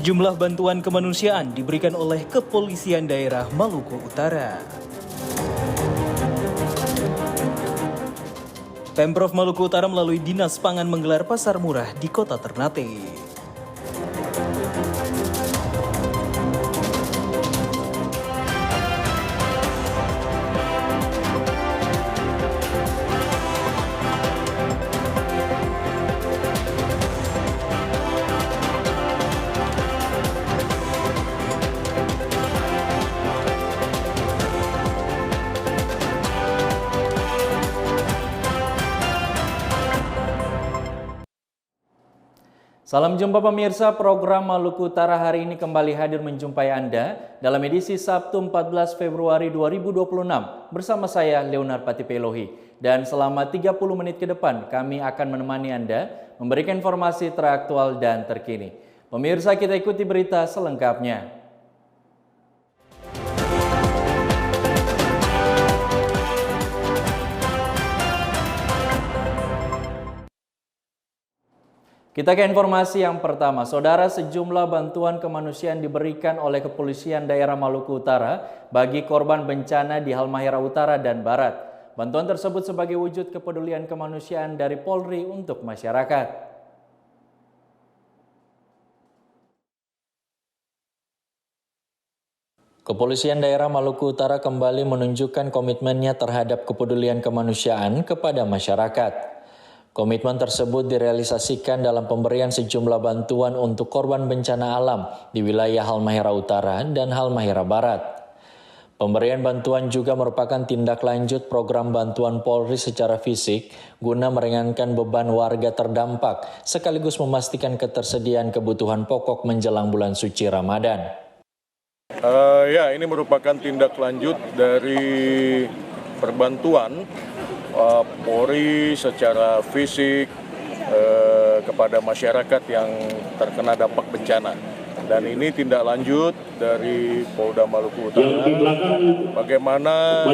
Sejumlah bantuan kemanusiaan diberikan oleh Kepolisian Daerah Maluku Utara. Pemprov Maluku Utara melalui Dinas Pangan menggelar pasar murah di Kota Ternate. Salam jumpa pemirsa, program Maluku Utara hari ini kembali hadir menjumpai Anda dalam edisi Sabtu 14 Februari 2026 bersama saya Leonard Patipelohi. Dan selama 30 menit ke depan kami akan menemani Anda memberikan informasi teraktual dan terkini. Pemirsa, kita ikuti berita selengkapnya. Kita ke informasi yang pertama. Saudara, sejumlah bantuan kemanusiaan diberikan oleh Kepolisian Daerah Maluku Utara bagi korban bencana di Halmahera Utara dan Barat. Bantuan tersebut sebagai wujud kepedulian kemanusiaan dari Polri untuk masyarakat. Kepolisian Daerah Maluku Utara kembali menunjukkan komitmennya terhadap kepedulian kemanusiaan kepada masyarakat. Komitmen tersebut direalisasikan dalam pemberian sejumlah bantuan untuk korban bencana alam di wilayah Halmahera Utara dan Halmahera Barat. Pemberian bantuan juga merupakan tindak lanjut program bantuan Polri secara fisik guna meringankan beban warga terdampak sekaligus memastikan ketersediaan kebutuhan pokok menjelang bulan suci Ramadan. Ini merupakan tindak lanjut dari perbantuan Polri secara fisik kepada masyarakat yang terkena dampak bencana. Dan ini tindak lanjut dari Polda Maluku Utara. Bagaimana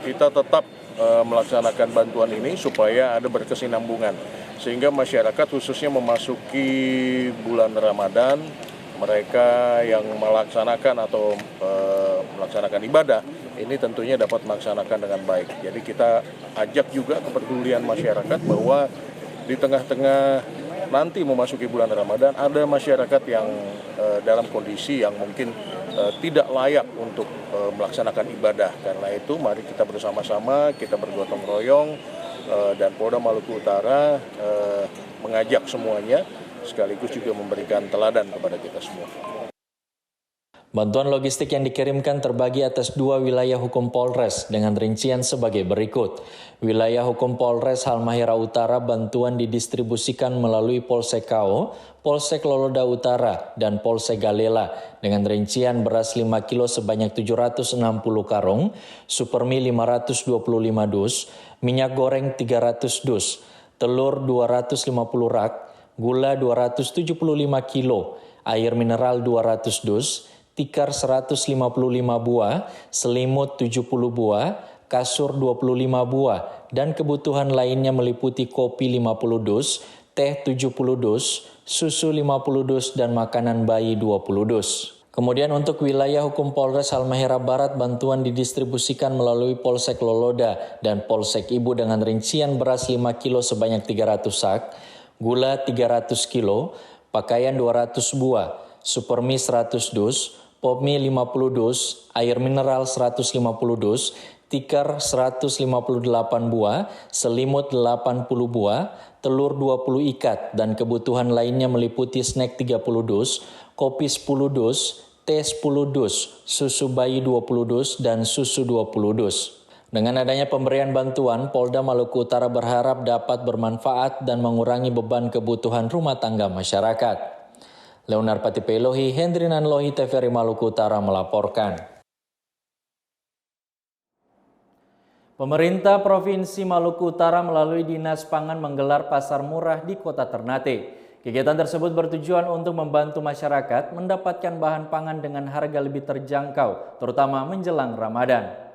kita tetap melaksanakan bantuan ini supaya ada berkesinambungan. Sehingga masyarakat khususnya memasuki bulan Ramadan, mereka yang melaksanakan atau melaksanakan ibadah ini tentunya dapat melaksanakan dengan baik. Jadi kita ajak juga kepedulian masyarakat bahwa di tengah-tengah nanti memasuki bulan Ramadan ada masyarakat yang dalam kondisi yang mungkin tidak layak untuk melaksanakan ibadah. Karena itu mari kita bersama-sama, kita bergotong royong dan Polda Maluku Utara mengajak semuanya sekaligus juga memberikan teladan kepada kita semua. Bantuan logistik yang dikirimkan terbagi atas 2 wilayah hukum Polres dengan rincian sebagai berikut. Wilayah hukum Polres Halmahera Utara bantuan didistribusikan melalui Polsek Kao, Polsek Loloda Utara, dan Polsek Galela dengan rincian beras 5 kilo sebanyak 760 karung, supermi 525 dus, minyak goreng 300 dus, telur 250 rak, gula 275 kilo, air mineral 200 dus, tikar 155 buah, selimut 70 buah, kasur 25 buah, dan kebutuhan lainnya meliputi kopi 50 dus, teh 70 dus, susu 50 dus, dan makanan bayi 20 dus. Kemudian untuk wilayah hukum Polres Halmahera Barat, bantuan didistribusikan melalui Polsek Loloda dan Polsek Ibu dengan rincian beras 5 kilo sebanyak 300 sak, gula 300 kilo, pakaian 200 buah, supermi 100 dus, popmi 50 dus, air mineral 150 dus, tikar 158 buah, selimut 80 buah, telur 20 ikat, dan kebutuhan lainnya meliputi snack 30 dus, kopi 10 dus, teh 10 dus, susu bayi 20 dus, dan susu 20 dus. Dengan adanya pemberian bantuan, Polda Maluku Utara berharap dapat bermanfaat dan mengurangi beban kebutuhan rumah tangga masyarakat. Leonard Patipelohi, Hendrinan Lohi, TVRI Maluku Utara melaporkan. Pemerintah Provinsi Maluku Utara melalui Dinas Pangan menggelar pasar murah di Kota Ternate. Kegiatan tersebut bertujuan untuk membantu masyarakat mendapatkan bahan pangan dengan harga lebih terjangkau, terutama menjelang Ramadan.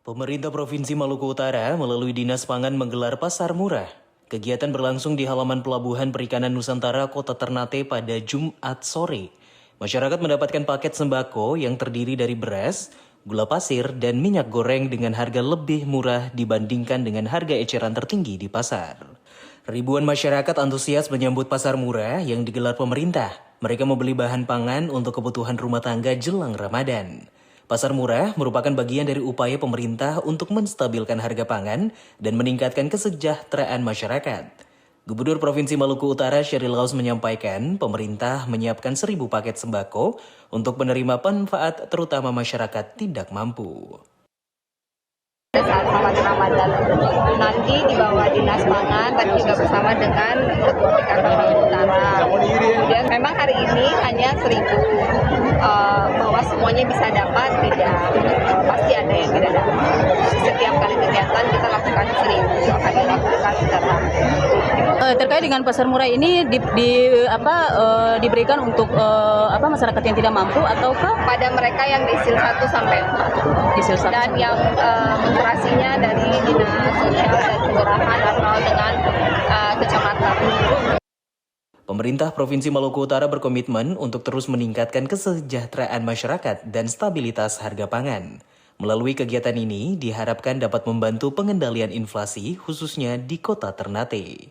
Pemerintah Provinsi Maluku Utara melalui Dinas Pangan menggelar pasar murah Kegiatan berlangsung di halaman Pelabuhan Perikanan Nusantara Kota Ternate pada Jumat sore. Masyarakat mendapatkan paket sembako yang terdiri dari beras, gula pasir, dan minyak goreng dengan harga lebih murah dibandingkan dengan harga eceran tertinggi di pasar. Ribuan masyarakat antusias menyambut pasar murah yang digelar pemerintah. Mereka membeli bahan pangan untuk kebutuhan rumah tangga jelang Ramadan. Pasar murah merupakan bagian dari upaya pemerintah untuk menstabilkan harga pangan dan meningkatkan kesejahteraan masyarakat. Gubernur Provinsi Maluku Utara Sheril Laus menyampaikan pemerintah menyiapkan 1.000 paket sembako untuk menerima manfaat terutama masyarakat tidak mampu. Saat sholat Ramadan nanti di bawah Dinas Pangan tadi juga bersama dengan Perikanan Maluku Utara. Kemudian memang hari ini hanya 1.000, bahwa semuanya bisa dapat tidak, pasti ada yang tidak dapat. Setiap kali kegiatan kita lakukan 1.000 akan dilakukan secara terkait dengan pasar murah ini diberikan untuk masyarakat yang tidak mampu ataukah pada mereka yang disil 1 sampai 4 disil 1 dan yang mengkurasinya dari Dinas Sosial dan Kelurahan atau dengan kecamatan. Pemerintah Provinsi Maluku Utara berkomitmen untuk terus meningkatkan kesejahteraan masyarakat dan stabilitas harga pangan. Melalui kegiatan ini diharapkan dapat membantu pengendalian inflasi khususnya di Kota Ternate.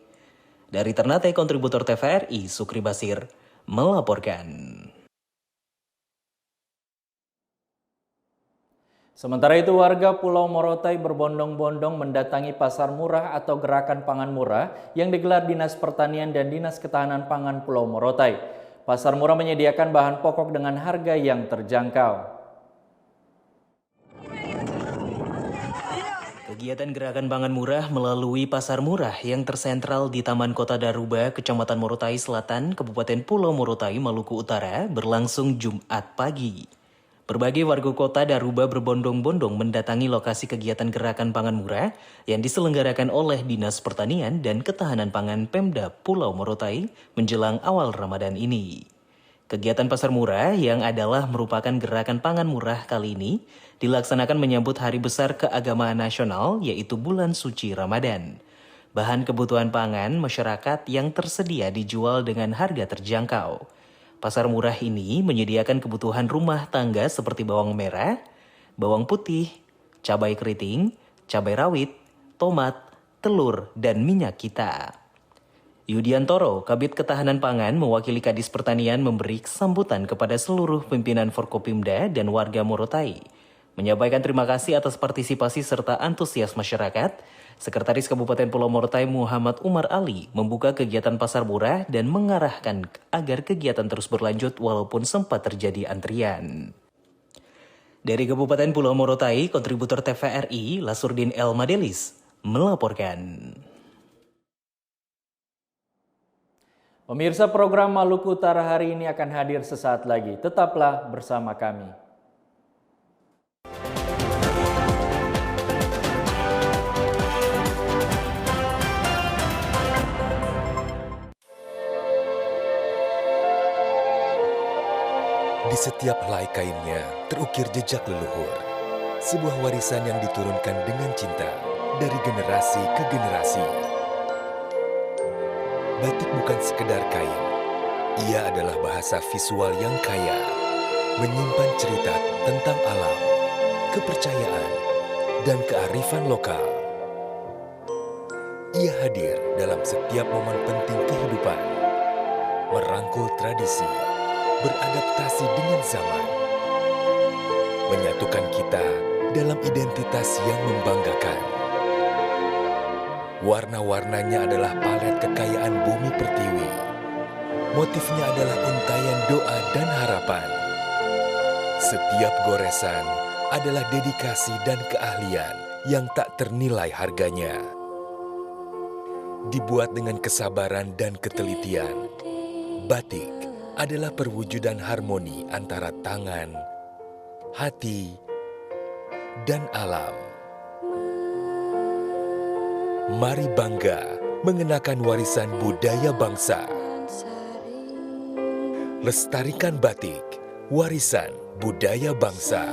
Dari Ternate, kontributor TVRI Sukri Basir melaporkan. Sementara itu, warga Pulau Morotai berbondong-bondong mendatangi pasar murah atau gerakan pangan murah yang digelar Dinas Pertanian dan Dinas Ketahanan Pangan Pulau Morotai. Pasar murah menyediakan bahan pokok dengan harga yang terjangkau. Kegiatan gerakan pangan murah melalui pasar murah yang tersentral di Taman Kota Daruba, Kecamatan Morotai Selatan, Kabupaten Pulau Morotai, Maluku Utara berlangsung Jumat pagi. Berbagai warga kota Daruba berbondong-bondong mendatangi lokasi kegiatan gerakan pangan murah yang diselenggarakan oleh Dinas Pertanian dan Ketahanan Pangan Pemda Pulau Morotai menjelang awal Ramadan ini. Kegiatan pasar murah yang adalah merupakan gerakan pangan murah kali ini dilaksanakan menyambut hari besar keagamaan nasional yaitu bulan suci Ramadan. Bahan kebutuhan pangan masyarakat yang tersedia dijual dengan harga terjangkau. Pasar murah ini menyediakan kebutuhan rumah tangga seperti bawang merah, bawang putih, cabai keriting, cabai rawit, tomat, telur, dan minyak kita. Yudiantoro, Kabid Ketahanan Pangan mewakili Kadis Pertanian memberi sambutan kepada seluruh pimpinan Forkopimda dan warga Morotai. Menyampaikan terima kasih atas partisipasi serta antusias masyarakat, Sekretaris Kabupaten Pulau Morotai Muhammad Umar Ali membuka kegiatan pasar murah dan mengarahkan agar kegiatan terus berlanjut walaupun sempat terjadi antrian. Dari Kabupaten Pulau Morotai, kontributor TVRI Lasurdin El Madelis melaporkan. Pemirsa, program Maluku Utara hari ini akan hadir sesaat lagi. Tetaplah bersama kami. Di setiap helai kainnya terukir jejak leluhur. Sebuah warisan yang diturunkan dengan cinta dari generasi ke generasi. Batik bukan sekedar kain, ia adalah bahasa visual yang kaya, menyimpan cerita tentang alam, kepercayaan, dan kearifan lokal. Ia hadir dalam setiap momen penting kehidupan, merangkul tradisi, beradaptasi dengan zaman, menyatukan kita dalam identitas yang membanggakan. Warna-warnanya adalah palet kekayaan bumi pertiwi. Motifnya adalah untayan doa dan harapan. Setiap goresan adalah dedikasi dan keahlian yang tak ternilai harganya. Dibuat dengan kesabaran dan ketelitian, batik adalah perwujudan harmoni antara tangan, hati, dan alam. Mari bangga mengenakan warisan budaya bangsa. Lestarikan batik, warisan budaya bangsa.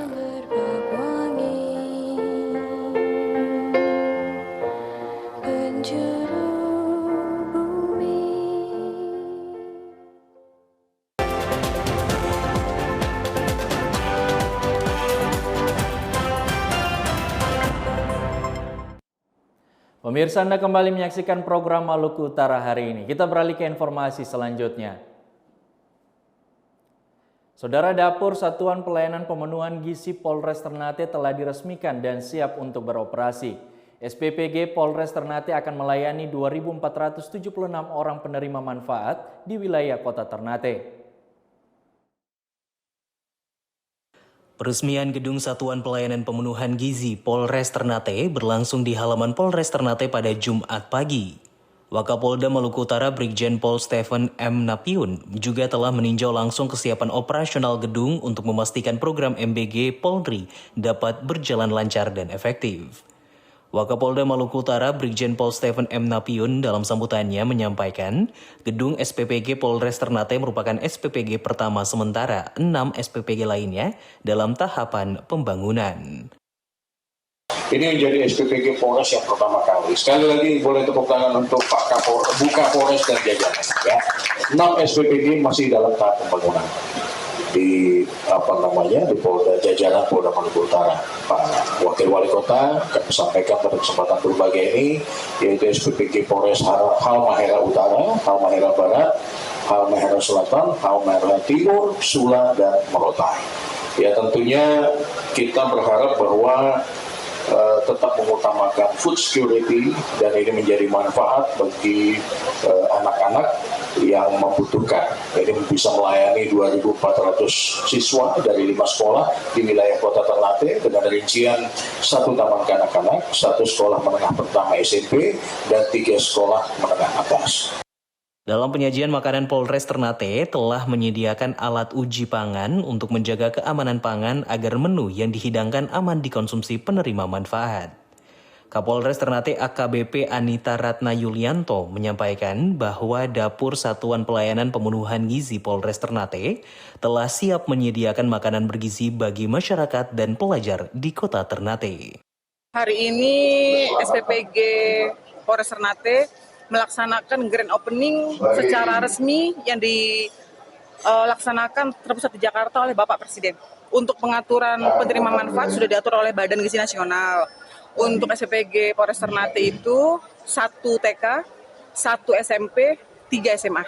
Pemirsa, Anda kembali menyaksikan program Maluku Utara hari ini. Kita beralih ke informasi selanjutnya. Saudara, Dapur Satuan Pelayanan Pemenuhan Gizi Polres Ternate telah diresmikan dan siap untuk beroperasi. SPPG Polres Ternate akan melayani 2.476 orang penerima manfaat di wilayah Kota Ternate. Peresmian Gedung Satuan Pelayanan Pemenuhan Gizi Polres Ternate berlangsung di halaman Polres Ternate pada Jumat pagi. Wakapolda Maluku Utara Brigjen Pol Stephen M. Napiun juga telah meninjau langsung kesiapan operasional gedung untuk memastikan program MBG Polri dapat berjalan lancar dan efektif. Wakapolda Maluku Utara Brigjen Pol Stephen M. Napiun dalam sambutannya menyampaikan, gedung SPPG Polres Ternate merupakan SPPG pertama sementara 6 SPPG lainnya dalam tahapan pembangunan. Ini menjadi SPPG Polres yang pertama kali. Sekali lagi boleh tepuk tangan untuk Pak Buka Polres dan jajaran. Ya. 6 SPPG masih dalam tahap pembangunan di di Polda jajaran Polda Maluku Utara. Pak Wakil Wali Kota kami sampaikan pada kesempatan berbagai ini, yaitu SPPG Polres Halmahera Utara, Halmahera Barat, Halmahera Selatan, Halmahera Timur, Sula, dan Morotai. Ya, tentunya kita berharap bahwa tetap mengutamakan food security dan ini menjadi manfaat bagi anak-anak yang membutuhkan. Ini bisa melayani 2.400 siswa dari 5 sekolah di wilayah Kota Ternate dengan rincian 1 taman kanak-kanak, 1 sekolah menengah pertama SMP, dan 3 sekolah menengah atas. Dalam penyajian makanan Polres Ternate telah menyediakan alat uji pangan untuk menjaga keamanan pangan agar menu yang dihidangkan aman dikonsumsi penerima manfaat. Kapolres Ternate AKBP Anita Ratna Yulianto menyampaikan bahwa Dapur Satuan Pelayanan Pemenuhan Gizi Polres Ternate telah siap menyediakan makanan bergizi bagi masyarakat dan pelajar di Kota Ternate. Hari ini SPPG Polres Ternate melaksanakan grand opening secara resmi yang dilaksanakan terpusat di Jakarta oleh Bapak Presiden. Untuk pengaturan penerima manfaat sudah diatur oleh Badan Gizi Nasional. Untuk SPPG Polres Ternate itu 1 TK, 1 SMP, 3 SMA.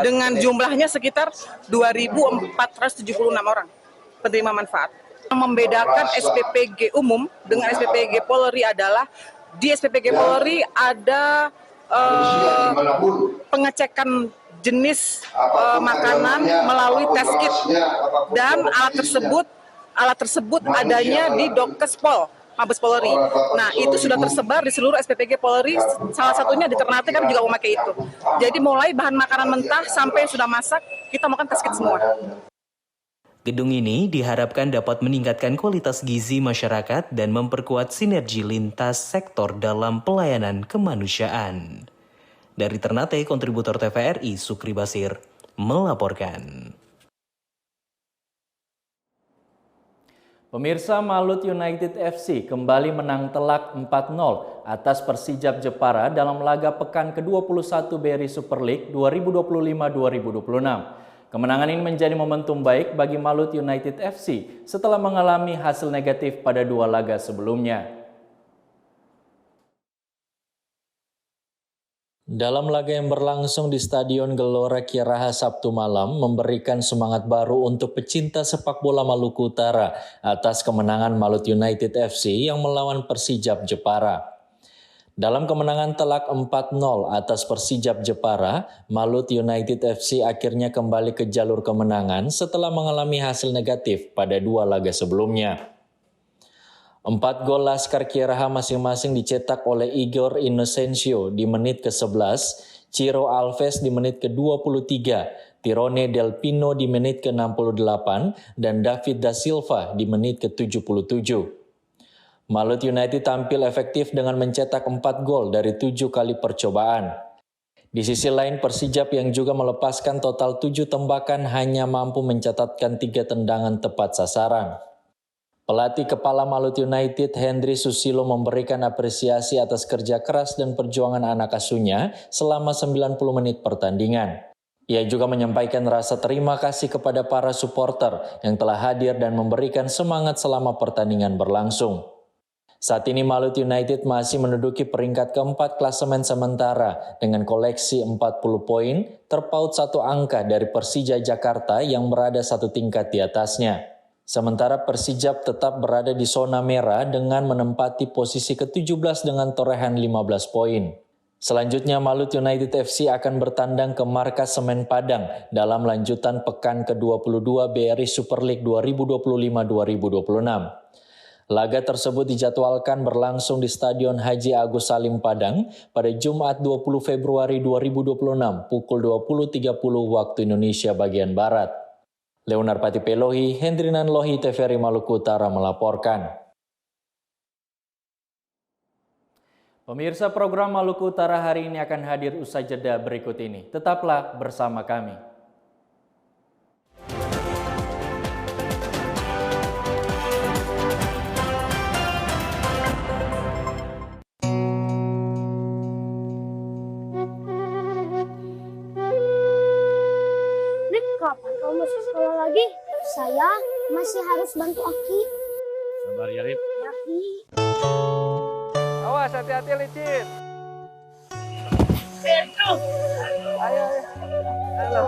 Dengan jumlahnya sekitar 2.476 orang penerima manfaat. Yang membedakan SPPG umum dengan SPPG Polri adalah di SPPG Polri ada pengecekan jenis makanan melalui tes kit dan alat tersebut adanya di Dokkespol Mabes Polri. Nah, itu sudah tersebar di seluruh SPPG Polri, salah satunya di Ternate kami juga memakai itu. Jadi mulai bahan makanan mentah sampai yang sudah masak kita makan tes kit semua. Gedung ini diharapkan dapat meningkatkan kualitas gizi masyarakat dan memperkuat sinergi lintas sektor dalam pelayanan kemanusiaan. Dari Ternate, kontributor TVRI Sukri Basir melaporkan. Pemirsa, Malut United FC kembali menang telak 4-0 atas Persijap Jepara dalam laga pekan ke-21 BRI Super League 2025-2026. Kemenangan ini menjadi momentum baik bagi Malut United FC setelah mengalami hasil negatif pada 2 laga sebelumnya. Dalam laga yang berlangsung di Stadion Gelora Kiaraha Sabtu malam memberikan semangat baru untuk pecinta sepak bola Maluku Utara atas kemenangan Malut United FC yang melawan Persijap Jepara. Dalam kemenangan telak 4-0 atas Persijap Jepara, Malut United FC akhirnya kembali ke jalur kemenangan setelah mengalami hasil negatif pada 2 laga sebelumnya. 4 gol Laskar Kiaraha masing-masing dicetak oleh Igor Inocencio di menit ke-11, Ciro Alves di menit ke-23, Tirone Del Pino di menit ke-68, dan David Da Silva di menit ke-77. Malut United tampil efektif dengan mencetak 4 gol dari 7 kali percobaan. Di sisi lain, Persijap yang juga melepaskan total 7 tembakan hanya mampu mencatatkan 3 tendangan tepat sasaran. Pelatih kepala Malut United, Hendry Susilo, memberikan apresiasi atas kerja keras dan perjuangan anak asuhnya selama 90 menit pertandingan. Ia juga menyampaikan rasa terima kasih kepada para supporter yang telah hadir dan memberikan semangat selama pertandingan berlangsung. Saat ini Malut United masih menduduki peringkat keempat klasemen sementara dengan koleksi 40 poin, terpaut 1 angka dari Persija Jakarta yang berada 1 tingkat di atasnya. Sementara Persijap tetap berada di zona merah dengan menempati posisi ke-17 dengan torehan 15 poin. Selanjutnya Malut United FC akan bertandang ke Markas Semen Padang dalam lanjutan pekan ke-22 BRI Super League 2025-2026. Laga tersebut dijadwalkan berlangsung di Stadion Haji Agus Salim Padang pada Jumat 20 Februari 2026 pukul 20.30 waktu Indonesia bagian Barat. Leonar Pati Pelohi, Hendrinan Lohi, TVRI Maluku Utara melaporkan. Pemirsa program Maluku Utara hari ini akan hadir usai jeda berikut ini. Tetaplah bersama kami. Kapan kau masuk sekolah lagi? Saya masih harus bantu Aki. Sabar ya, Rip. Ya, Ki. Awas, hati-hati licin. Ayo. Halo.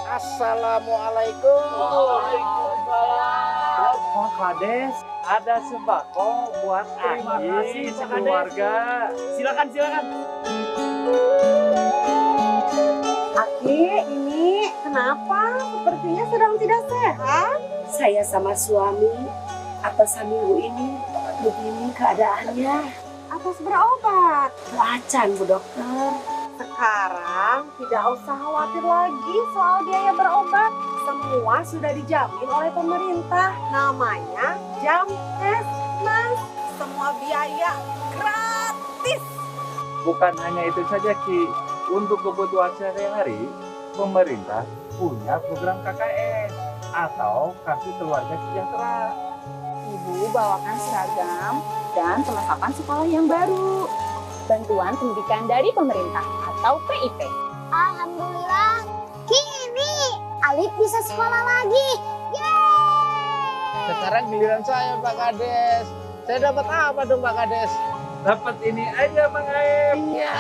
Assalamualaikum. Waalaikumsalam. Pak Kades, ada sembako buat Aki sekeluarga. Silakan. Aki, ini kenapa? Sepertinya sedang tidak sehat. Saya sama suami atas minggu ini begini keadaannya. Atas berobat? Acan, Bu Dokter. Sekarang tidak usah khawatir lagi soal biaya berobat. Semua sudah dijamin oleh pemerintah. Namanya Jamkesmas. Semua biaya gratis. Bukan hanya itu saja, Ki. Untuk kebutuhan sehari-hari, pemerintah punya program KKS atau Kartu Keluarga Sejahtera. Ibu bawakan seragam dan perlengkapan sekolah yang baru. Bantuan pendidikan dari pemerintah atau PIP. Alhamdulillah, kini Alif bisa sekolah lagi. Yeay! Sekarang giliran saya, Pak Kades. Saya dapat apa dong, Pak Kades? Dapat ini aja, Bang Aib. Iya.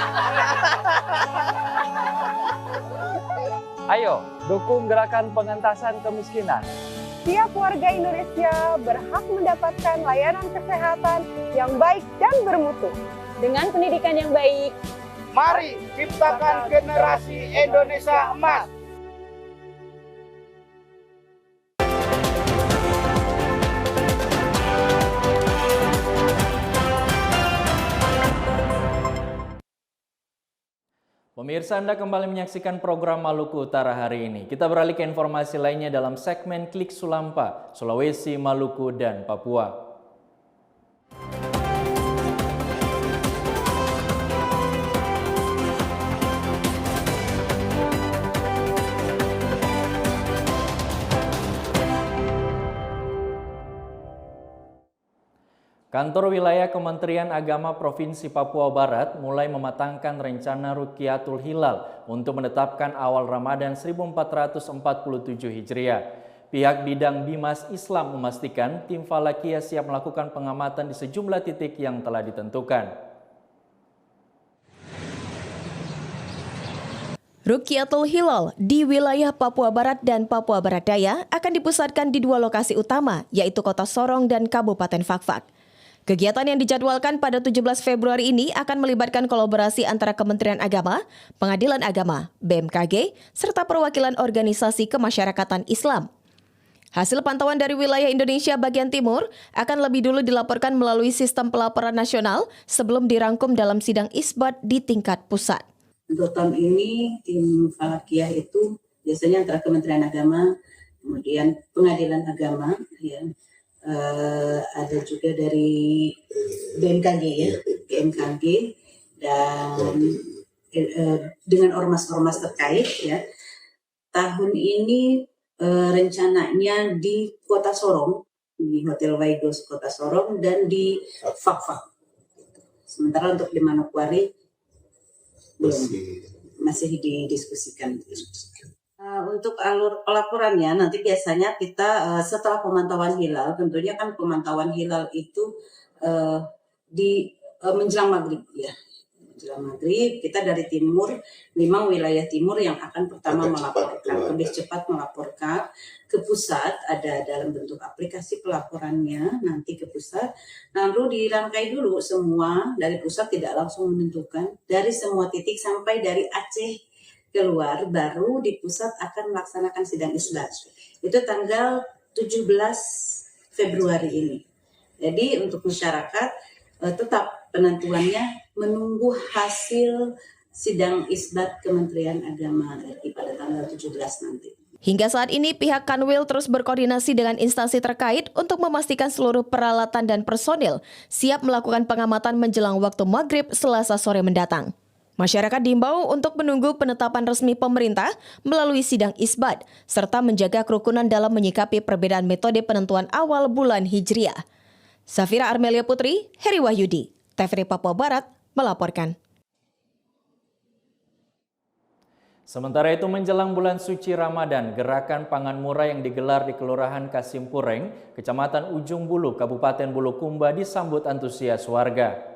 Ayo, dukung gerakan pengentasan kemiskinan. Tiap warga Indonesia berhak mendapatkan layanan kesehatan yang baik dan bermutu. Dengan pendidikan yang baik, mari ciptakan generasi Indonesia emas. Pemirsa, Anda kembali menyaksikan program Maluku Utara hari ini. Kita beralih ke informasi lainnya dalam segmen Klik Sulampa, Sulawesi, Maluku, dan Papua. Kantor Wilayah Kementerian Agama Provinsi Papua Barat mulai mematangkan rencana Rukyatul Hilal untuk menetapkan awal Ramadan 1447 Hijriah. Pihak bidang Bimas Islam memastikan tim Falakiyah siap melakukan pengamatan di sejumlah titik yang telah ditentukan. Rukyatul Hilal di wilayah Papua Barat dan Papua Barat Daya akan dipusatkan di 2 lokasi utama, yaitu Kota Sorong dan Kabupaten Fakfak. Kegiatan yang dijadwalkan pada 17 Februari ini akan melibatkan kolaborasi antara Kementerian Agama, Pengadilan Agama, BMKG, serta perwakilan organisasi kemasyarakatan Islam. Hasil pantauan dari wilayah Indonesia bagian timur akan lebih dulu dilaporkan melalui sistem pelaporan nasional sebelum dirangkum dalam sidang isbat di tingkat pusat. Untuk tahun ini, tim Falakiyah itu biasanya antara Kementerian Agama, kemudian Pengadilan Agama, ya. Ada juga dari BMKG ya, BMKG dan dengan ormas-ormas terkait ya. Tahun ini rencananya di Kota Sorong, di Hotel Waidos Kota Sorong dan di Fakfak. Sementara untuk di Manokwari belum, masih didiskusikan. Untuk alur pelaporannya nanti biasanya kita setelah pemantauan hilal, tentunya kan pemantauan hilal itu menjelang maghrib ya. Menjelang maghrib kita dari timur, 5 wilayah timur yang akan pertama melaporkan, lebih cepat melaporkan ke pusat, ada dalam bentuk aplikasi pelaporannya nanti ke pusat, lalu dirangkai dulu semua dari pusat, tidak langsung menentukan dari semua titik sampai dari Aceh keluar, baru di pusat akan melaksanakan sidang isbat. Itu tanggal 17 Februari ini. Jadi untuk masyarakat tetap penentuannya menunggu hasil sidang isbat Kementerian Agama RI pada tanggal 17 nanti. Hingga saat ini pihak Kanwil terus berkoordinasi dengan instansi terkait untuk memastikan seluruh peralatan dan personil siap melakukan pengamatan menjelang waktu maghrib Selasa sore mendatang. Masyarakat diimbau untuk menunggu penetapan resmi pemerintah melalui sidang isbat, serta menjaga kerukunan dalam menyikapi perbedaan metode penentuan awal bulan Hijriah. Safira Armelia Putri, Heri Wahyudi, TVRI Papua Barat, melaporkan. Sementara itu menjelang bulan suci Ramadan, gerakan pangan murah yang digelar di Kelurahan Kasimpureng, Kecamatan Ujung Bulu, Kabupaten Bulukumba disambut antusias warga.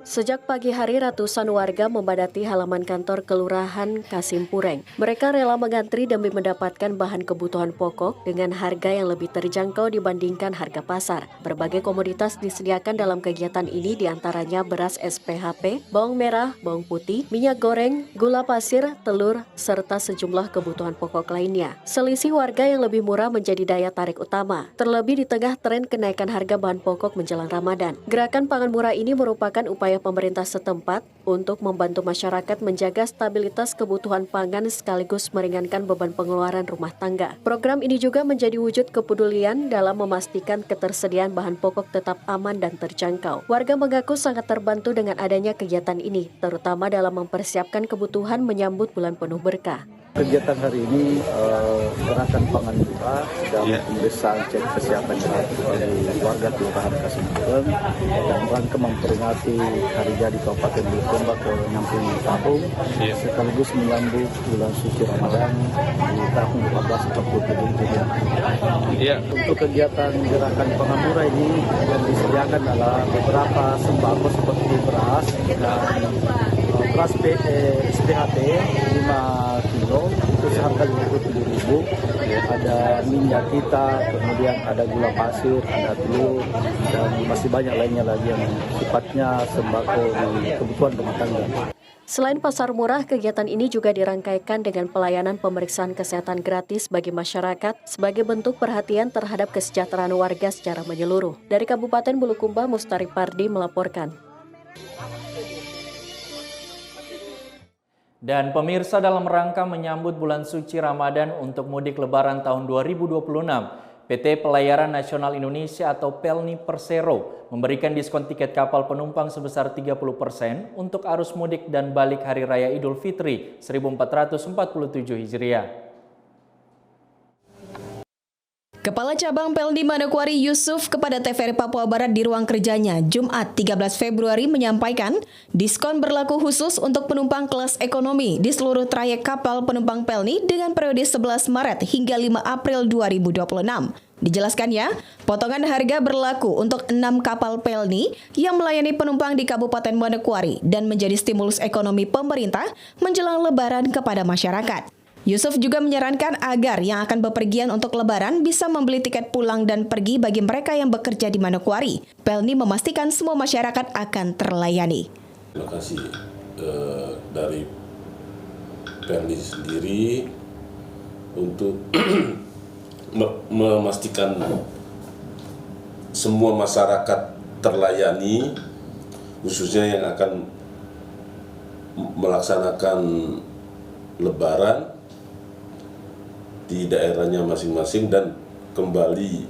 Sejak pagi hari, ratusan warga memadati halaman kantor Kelurahan Kasimpureng. Mereka rela mengantri demi mendapatkan bahan kebutuhan pokok dengan harga yang lebih terjangkau dibandingkan harga pasar. Berbagai komoditas disediakan dalam kegiatan ini, diantaranya beras SPHP, bawang merah, bawang putih, minyak goreng, gula pasir, telur, serta sejumlah kebutuhan pokok lainnya. Selisih warga yang lebih murah menjadi daya tarik utama, terlebih di tengah tren kenaikan harga bahan pokok menjelang Ramadan. Gerakan pangan murah ini merupakan upaya pemerintah setempat untuk membantu masyarakat menjaga stabilitas kebutuhan pangan sekaligus meringankan beban pengeluaran rumah tangga. Program ini juga menjadi wujud kepedulian dalam memastikan ketersediaan bahan pokok tetap aman dan terjangkau. Warga mengaku sangat terbantu dengan adanya kegiatan ini, terutama dalam mempersiapkan kebutuhan menyambut bulan penuh berkah. Kegiatan hari ini gerakan pangan murah dan pemeriksaan cek kesehatan gratis bagi warga Kelurahan Kasimpureng dan rangka memperingati hari jadi Kabupaten Bulukumba ke-60 tahun sekaligus menyambut bulan suci Ramadan di tahun 1447 Hijriah. Untuk kegiatan gerakan pangan murah ini yang disediakan adalah beberapa sembako seperti beras dan beras SPHP 5 kilo itu seharga 57.000. Ada minyak kita, kemudian ada gula pasir, ada telur, dan masih banyak lainnya lagi yang sifatnya sembako di kebutuhan rumah tangga. Selain pasar murah, kegiatan ini juga dirangkaikan dengan pelayanan pemeriksaan kesehatan gratis bagi masyarakat sebagai bentuk perhatian terhadap kesejahteraan warga secara menyeluruh. Dari Kabupaten Bulukumba, Mustari Pardi melaporkan. Dan pemirsa, dalam rangka menyambut bulan suci Ramadan untuk mudik lebaran tahun 2026, PT Pelayaran Nasional Indonesia atau Pelni Persero memberikan diskon tiket kapal penumpang sebesar 30% untuk arus mudik dan balik Hari Raya Idul Fitri 1447 Hijriah. Kepala Cabang Pelni Manokwari Yusuf kepada TVRI Papua Barat di ruang kerjanya Jumat 13 Februari menyampaikan diskon berlaku khusus untuk penumpang kelas ekonomi di seluruh trayek kapal penumpang Pelni dengan periode 11 Maret hingga 5 April 2026. Dijelaskannya, potongan harga berlaku untuk 6 kapal Pelni yang melayani penumpang di Kabupaten Manokwari dan menjadi stimulus ekonomi pemerintah menjelang Lebaran kepada masyarakat. Yusuf juga menyarankan agar yang akan bepergian untuk Lebaran bisa membeli tiket pulang dan pergi bagi mereka yang bekerja di Manokwari. Pelni memastikan semua masyarakat akan terlayani. Terima kasih dari Pelni sendiri untuk memastikan semua masyarakat terlayani, khususnya yang akan melaksanakan Lebaran di daerahnya masing-masing dan kembali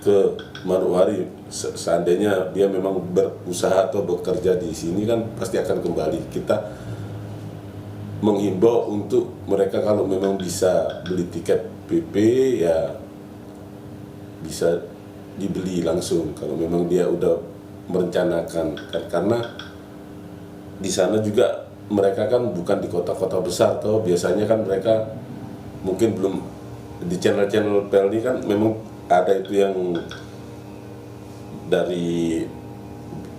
ke Manokwari. Seandainya dia memang berusaha atau bekerja di sini kan pasti akan kembali. Kita menghimbau untuk mereka kalau memang bisa beli tiket PP ya bisa dibeli langsung kalau memang dia udah merencanakan, karena di sana juga mereka kan bukan di kota-kota besar toh, biasanya kan mereka mungkin belum di channel-channel PLN kan memang ada itu yang dari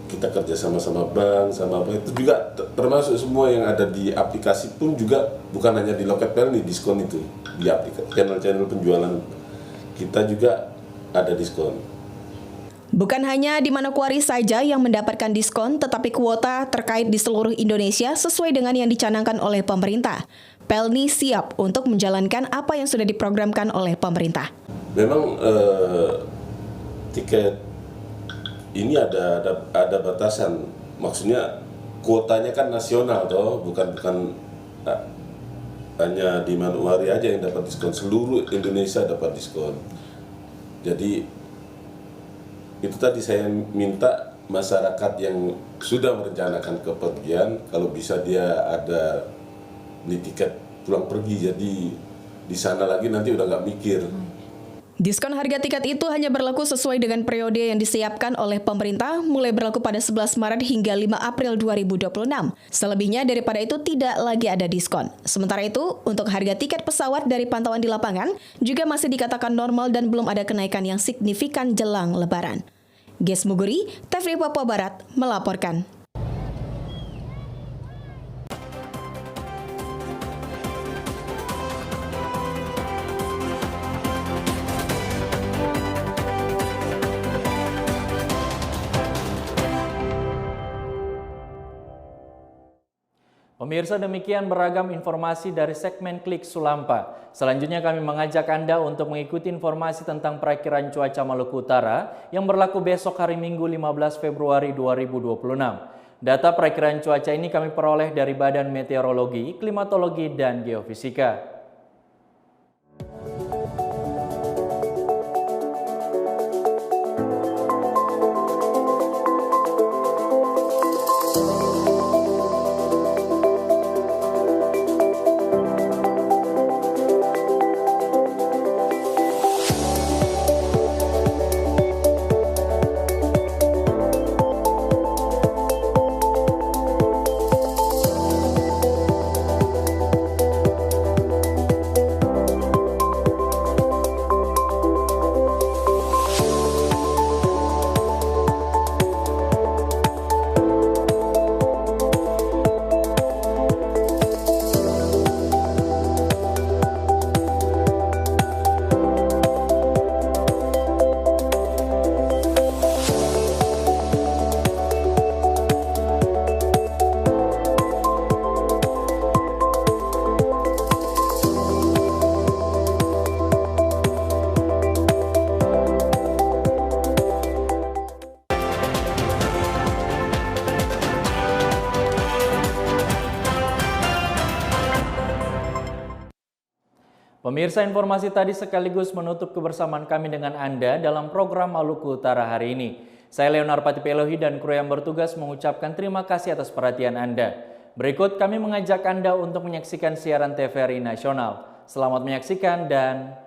kita kerja sama bank sama apa itu juga termasuk semua yang ada di aplikasi pun juga bukan hanya di loket PLN diskon itu di aplikasi channel-channel penjualan kita juga ada diskon. Bukan hanya di Manokwari saja yang mendapatkan diskon, tetapi kuota terkait di seluruh Indonesia sesuai dengan yang dicanangkan oleh pemerintah. Pelni siap untuk menjalankan apa yang sudah diprogramkan oleh pemerintah. Memang tiket ini ada batasan, maksudnya kuotanya kan nasional toh, bukan hanya di Manokwari aja yang dapat diskon, seluruh Indonesia dapat diskon. Jadi itu tadi saya minta masyarakat yang sudah merencanakan kepergian, kalau bisa dia ada di tiket pulang pergi, jadi di sana lagi nanti udah nggak mikir. Diskon harga tiket itu hanya berlaku sesuai dengan periode yang disiapkan oleh pemerintah, mulai berlaku pada 11 Maret hingga 5 April 2026. Selebihnya daripada itu tidak lagi ada diskon. Sementara itu, untuk harga tiket pesawat dari pantauan di lapangan juga masih dikatakan normal dan belum ada kenaikan yang signifikan jelang Lebaran. Ges Muguri, TVRI Papua Barat melaporkan. Pemirsa, demikian beragam informasi dari segmen Klik Sulampa. Selanjutnya kami mengajak Anda untuk mengikuti informasi tentang perakiraan cuaca Maluku Utara yang berlaku besok hari Minggu 15 Februari 2026. Data perakiraan cuaca ini kami peroleh dari Badan Meteorologi, Klimatologi, dan Geofisika. Pemirsa, informasi tadi sekaligus menutup kebersamaan kami dengan Anda dalam program Maluku Utara hari ini. Saya Leonar Patipelohi dan kru yang bertugas mengucapkan terima kasih atas perhatian Anda. Berikut kami mengajak Anda untuk menyaksikan siaran TVRI Nasional. Selamat menyaksikan dan